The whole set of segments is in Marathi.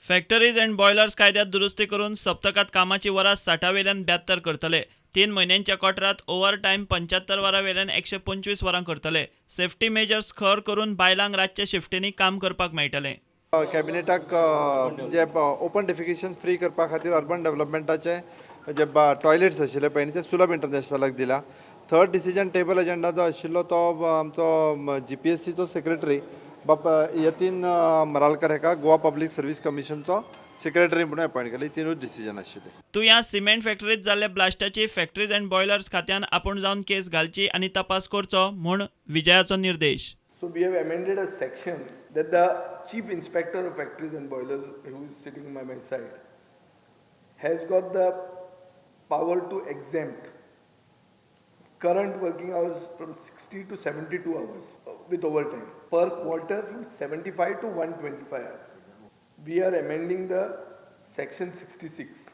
फॅक्टरीज अँड बॉयलर्स कायद्यात दुरुस्ती करून सप्तकात कामाची वरां 60 वेल्यान 72 करतले. 3 म्हयन्यांच्या कोंट्रात ओव्हर टायम 75 वरां वेल्यान 125 वरां करतले. सेफ्टी मेजर्स खर करून बायलांक रातच्या शिफ्टींनी काम करपाक मेळटलें. कॅबिनेटाक जे ओपन डेफिकेशन फ्री करपा खातीर अर्बन डेव्हलपमेंटाचे जे टॉयलेट्स आशिल्ले पळय ते सुलभ इंटरनॅशनलाक दिला. थर्ड डिसिजन टेबल एजेंडा जो आशिल्लो तो आमचो GPSCचो सेक्रेटरी यतीन मरालकर हेका गोवा पब्लीक सर्वीस कमिशनचो सेक्रेटरी म्हणून अपॉयंट केले. तीनूच डिसिजन आशिल्ले. तूं ह्या सिमेंट फॅक्टरीत जाल्ल्या ब्लास्टाची फॅक्टरीज अँड बॉयलर्स खात्यान आपूण जावन केस घालची आनी तपास करचो म्हूण विजयाचो निर्देश. So we have amended a section that the Chief Inspector of Factories and Boilers, who is sitting by my side, has got the power to exempt current working hours from 60 to 72 hours with overtime per quarter from 75 to 125 hours. We are amending the section 66,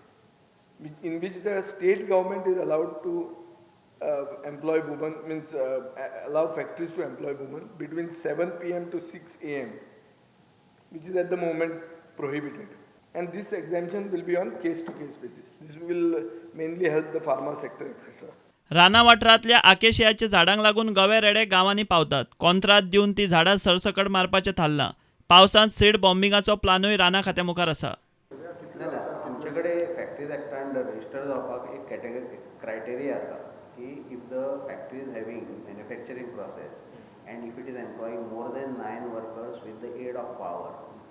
in which the state government is allowed to employ women, allow factories to employ women between 7 p.m. to 6 a.m., which is at the moment prohibited. And this exemption will be on case-to-case basis. This will mainly help the pharma sector, etc. राना वाठारांतल्या आकेशियाच्या झाडांक लागून गवे रेडे गांवांनी पावतात. कॉन्त्रात दिवन ती झाडां सरसकट मारपाचें थारलां. पावसांत सीड बॉम्बिंगाचो प्लानूय राना खात्या मुखार आसा. आमचे कडेन फॅक्टरीज एक्टान रजिस्टर जावपाक एक कॅटेगरी क्रायटेरिया आसा की if the factory is having manufacturing process and if it is employing more than 9 workers with the aid of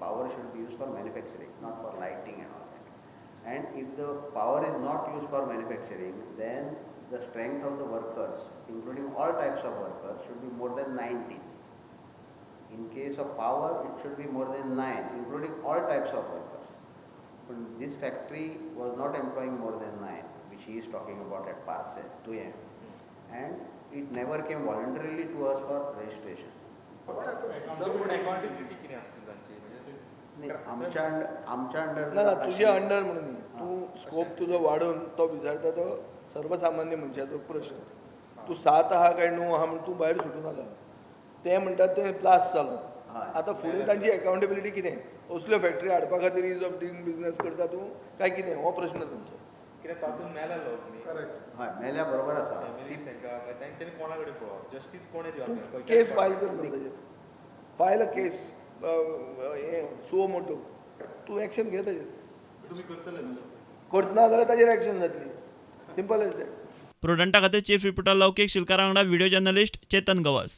power should be use for manufacturing not for lighting and all that. And if the power is not use for manufacturing then the strength of the workers, including all types of workers, should be more than 90. In case of power, it should be more than 9, including all types of workers. But this factory was not employing more than 9, which he is talking about at Parcel, 2M. And it never came voluntarily to us for registration. आमच्या अंडर ना तुझ्या अंडर म्हणून तू स्कोप तुझो वाढून तो विचारता तो सर्वसामान्य मनशाचो प्रश्न. तू 7 आहा काय 9 आहा म्हणून तू भायर सुटून आला. ते म्हणटात ते प्लास जालो. आतां फुडें तांची अकाउंटेबिलिटी कितें? असल्यो फॅक्टरी हाडपा खातीर इज ऑफ डुईंग बिझनेस करता तूं काय कितें? हो प्रश्न तुमचो. कित्याक तातूंत मेला लोक न्ही. हय मेल्या बरोबर आसा. तेंच्यांनी कोणा कडेन पळोवप जस्टीस कोणे दिवप. केस फायल कर ताजेर. File a case suo motu. तूं एक्शन घे ताजेर. तुमी करतले करतना जाल्यार ताजेर एक्शन जातली. Simple age that. प्रुडंटा खातीर चीफ रिपोर्टर लौकीक शिलकारा वांगडा व्हिडिओ जर्नलिस्ट चेतन गवस.